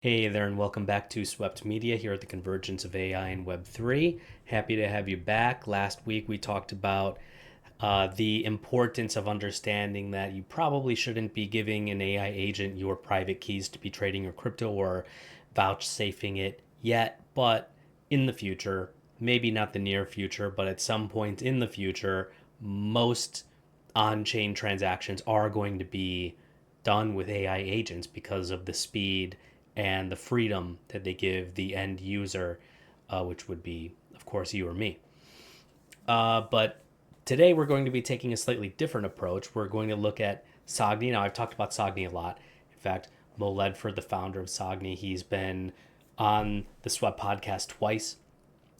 Hey there, and welcome back to Swept Media here at the convergence of AI and Web3. Happy to have you back. Last week we talked about the importance of understanding that you probably shouldn't be giving an AI agent your private keys to be trading your crypto or vouchsafing it yet, but in the future, maybe not the near future, but at some point in the future, most on chain transactions are going to be done with AI agents because of the speed and the freedom that they give the end user, which would be, of course, you or me. But today we're going to be taking a slightly different approach. We're going to look at Sogni. Now, I've talked about Sogni a lot. In fact, Mo Ledford, the founder of Sogni, he's been on the Sweat podcast twice.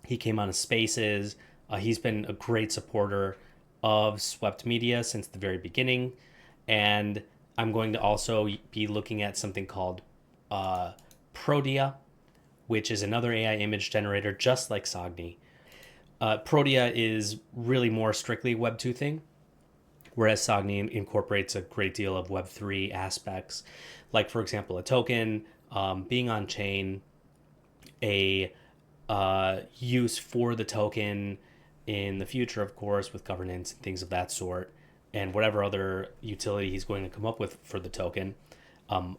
He came on a Spaces. He's been a great supporter of Swept Media since the very beginning. And I'm going to also be looking at something called Prodia, which is another AI image generator just like Sogni. Prodia is really more strictly Web 2 thing, whereas Sogni incorporates a great deal of Web 3 aspects, like, for example, a token, being on chain, a use for the token in the future, of course, with governance and things of that sort, and whatever other utility he's going to come up with for the token,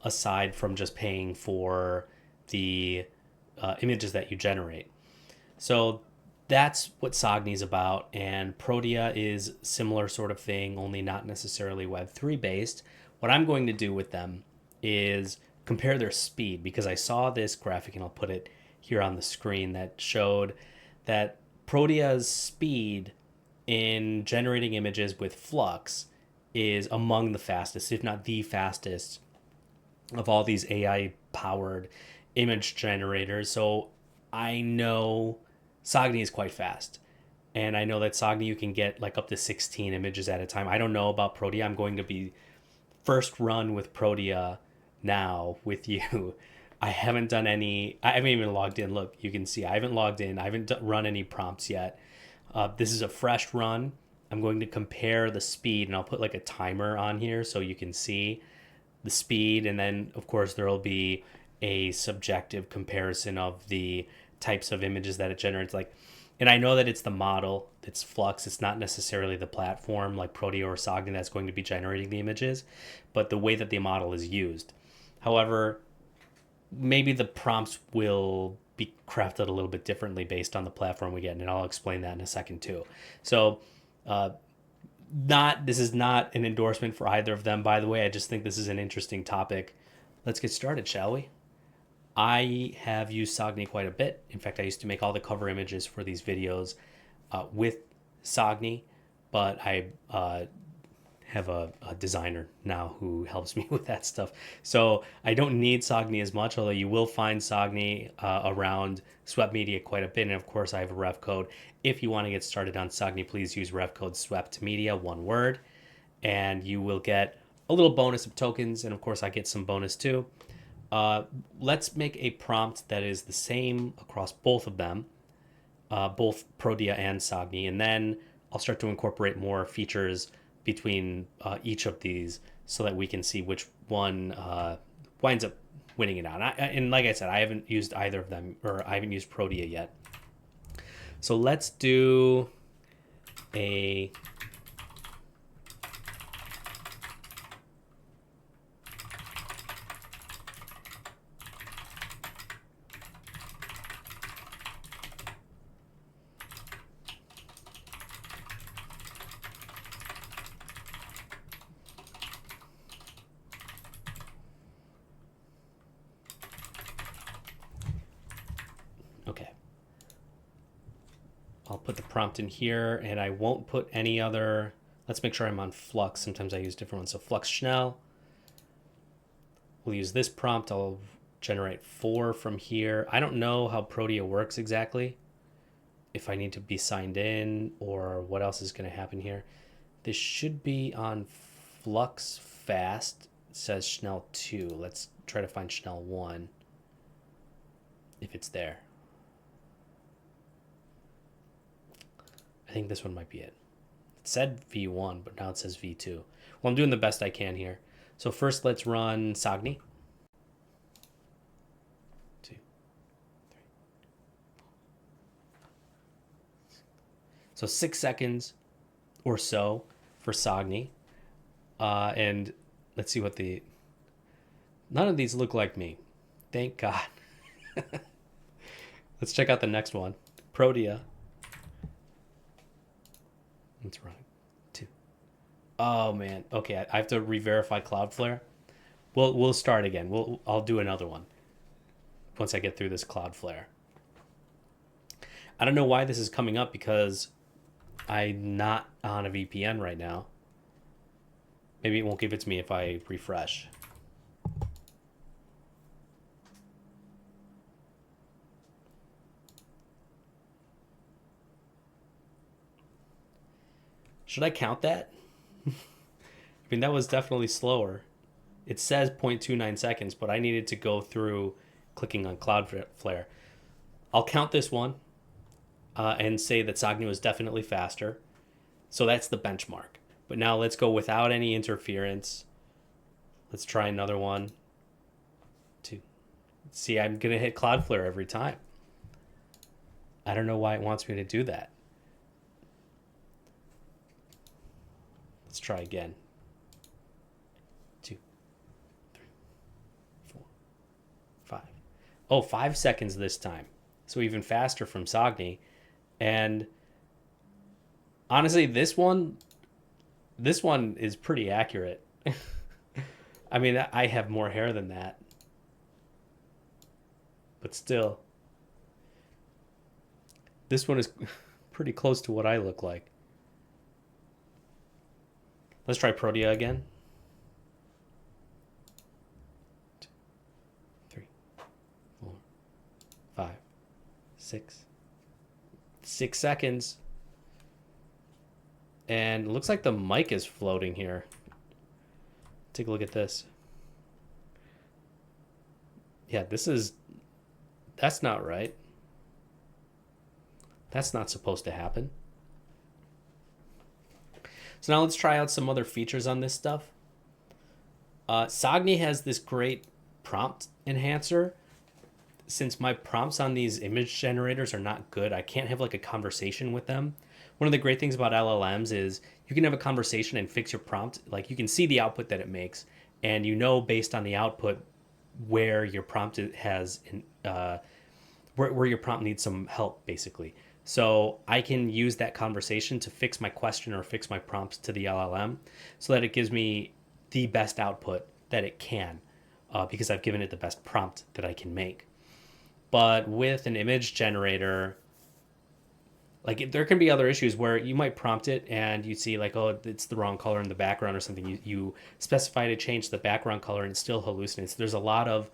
aside from just paying for the images that you generate. So that's what Sogni is about, and Prodia is similar sort of thing, only not necessarily Web3 based. What I'm going to do with them is compare their speed, because I saw this graphic, and I'll put it here on the screen, that showed that Prodia's speed in generating images with Flux is among the fastest, if not the fastest, of all these AI powered image generators. So I know Sogni is quite fast. And I know that Sogni you can get like up to 16 images at a time. I don't know about Prodia. I'm going to be first run with Prodia now with you. I haven't done any, I haven't even logged in. Look, you can see I haven't logged in. I haven't run any prompts yet. This is a fresh run. I'm going to compare the speed, and I'll put like a timer on here so you can see the speed. And then, of course, there will be a subjective comparison of the types of images that it generates. Like, and I know that it's the model, it's Flux, it's not necessarily the platform like Protea or Sogni that's going to be generating the images, but the way that the model is used. However, maybe the prompts will be crafted a little bit differently based on the platform we get, and I'll explain that in a second too. So, not this is not an endorsement for either of them, by the way. I just think this is an interesting topic. Let's get started, shall we? I have used Sogni quite a bit. In fact, I used to make all the cover images for these videos with Sogni, but I have a designer now who helps me with that stuff. So I don't need Sogni as much, although you will find Sogni around Swept Media quite a bit. And of course, I have a ref code. If you want to get started on Sogni, please use ref code Swept Media, one word, and you will get a little bonus of tokens. And of course, I get some bonus too. Let's make a prompt that is the same across both of them, both Prodia and Sogni, and then I'll start to incorporate more features between each of these so that we can see which one winds up winning it out. And like I said, I haven't used either of them, or I haven't used Prodia yet. So let's do a okay. I'll put the prompt in here, and I won't put any other. Let's make sure I'm on Flux. Sometimes I use different ones. So Flux Schnell. We'll use this prompt. I'll generate 4 from here. I don't know how Prodia works exactly, if I need to be signed in or what else is going to happen here. This should be on Flux fast. It says Schnell 2. Let's try to find Schnell 1 if it's there. I think this one might be it. It said V1, but now it says V2. Well, I'm doing the best I can here. So first, let's run Sogni. So 6 seconds or so for Sogni. And let's see what none of these look like me. Thank God. Let's check out the next one. Prodia. Let's run it. Two. Oh man. Okay, I have to re-verify Cloudflare. We'll start again. I'll do another one once I get through this Cloudflare. I don't know why this is coming up because I'm not on a VPN right now. Maybe it won't give it to me if I refresh. Should I count that? I mean, that was definitely slower. It says 0.29 seconds, but I needed to go through clicking on Cloudflare. I'll count this one and say that Sogni was definitely faster. So that's the benchmark. But now let's go without any interference. Let's try another one. Two. See, I'm going to hit Cloudflare every time. I don't know why it wants me to do that. Let's try again. 2, 3, 4, 5. Oh, 5 seconds this time. So even faster from Sogni. And honestly, this one is pretty accurate. I mean, I have more hair than that. But still, this one is pretty close to what I look like. Let's try Prodia again. 2, 3, 4, 5, 6. 6 seconds. And it looks like the mic is floating here. Take a look at this. Yeah, that's not right. That's not supposed to happen. So now let's try out some other features on this stuff. Sogni has this great prompt enhancer. Since my prompts on these image generators are not good, I can't have like a conversation with them. One of the great things about LLMs is you can have a conversation and fix your prompt. Like you can see the output that it makes, and you know based on the output where your prompt has where your prompt needs some help, basically. So I can use that conversation to fix my question or fix my prompts to the LLM so that it gives me the best output that it can because I've given it the best prompt that I can make. But with an image generator, like there can be other issues where you might prompt it and you see like, oh, it's the wrong color in the background or something. You specify to change the background color and it still hallucinates. There's a lot of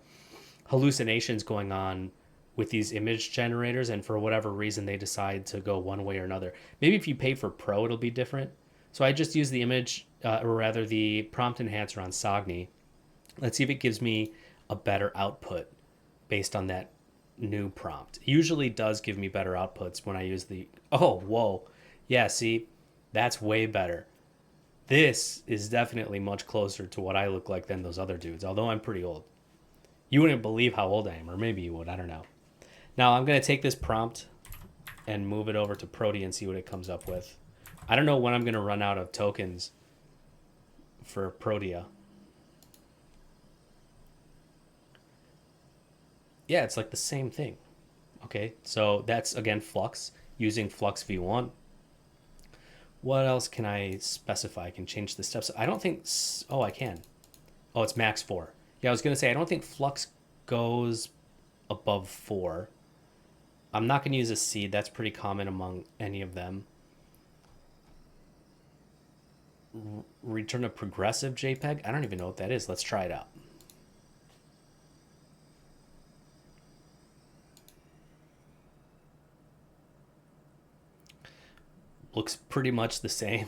hallucinations going on with these image generators, and for whatever reason they decide to go one way or another. Maybe if you pay for Pro, it'll be different. So I just use the or rather the prompt enhancer on Sogni. Let's see if it gives me a better output based on that new prompt. It usually does give me better outputs when I use oh, whoa. Yeah, see, that's way better. This is definitely much closer to what I look like than those other dudes, although I'm pretty old. You wouldn't believe how old I am, or maybe you would, I don't know. Now I'm going to take this prompt and move it over to Prodia and see what it comes up with. I don't know when I'm going to run out of tokens for Prodia. Yeah, it's like the same thing. Okay, so that's, again, Flux, using Flux v1. What else can I specify? I can change the steps. I don't think... Oh, I can. Oh, it's max 4. Yeah, I was going to say, I don't think Flux goes above 4. I'm not going to use a seed. That's pretty common among any of them. Return a progressive JPEG? I don't even know what that is. Let's try it out. Looks pretty much the same.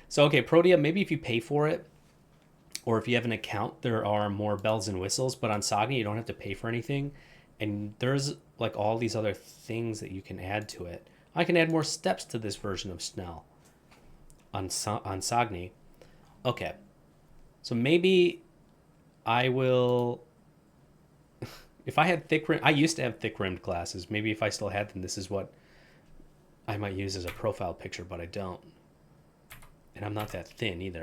So, okay, Prodia, maybe if you pay for it, or if you have an account, there are more bells and whistles, but on Sogni, you don't have to pay for anything. And there's like all these other things that you can add to it. I can add more steps to this version of Snell on Sogni. Okay, so maybe I will... If I had thick rim, I used to have thick rimmed glasses. Maybe if I still had them, this is what I might use as a profile picture, but I don't. And I'm not that thin either.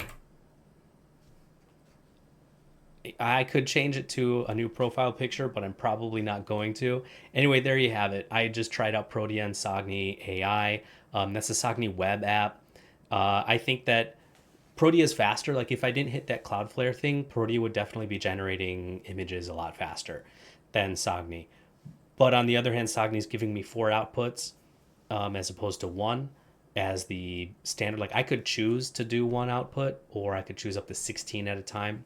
I could change it to a new profile picture, but I'm probably not going to. Anyway, there you have it. I just tried out Prodia and Sogni AI. That's a Sogni web app. I think that Prodia is faster. Like if I didn't hit that Cloudflare thing, Prodia would definitely be generating images a lot faster than Sogni. But on the other hand, Sogni is giving me four outputs as opposed to one as the standard. Like I could choose to do one output or I could choose up to 16 at a time.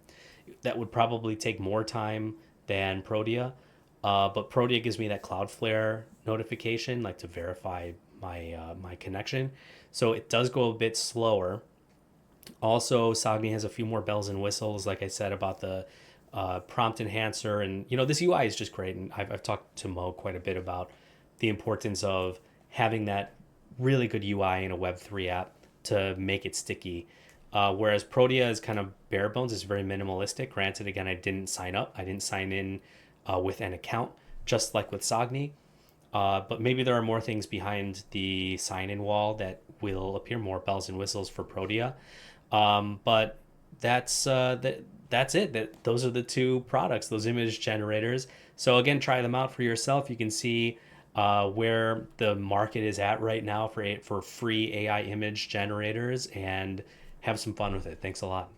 That would probably take more time than Prodia. But Prodia gives me that Cloudflare notification, like to verify my connection. So it does go a bit slower. Also, Sogni has a few more bells and whistles, like I said about the prompt enhancer, and this UI is just great. And I've talked to Mo quite a bit about the importance of having that really good UI in a Web3 app to make it sticky. Whereas Prodia is kind of bare bones, it's very minimalistic. Granted, again, I didn't sign up, I didn't sign in with an account, just like with Sogni. But maybe there are more things behind the sign in wall that will appear, more bells and whistles for Prodia. But that's it. Those are the two products, those image generators. So again, try them out for yourself. You can see where the market is at right now for free AI image generators and have some fun with it. Thanks a lot.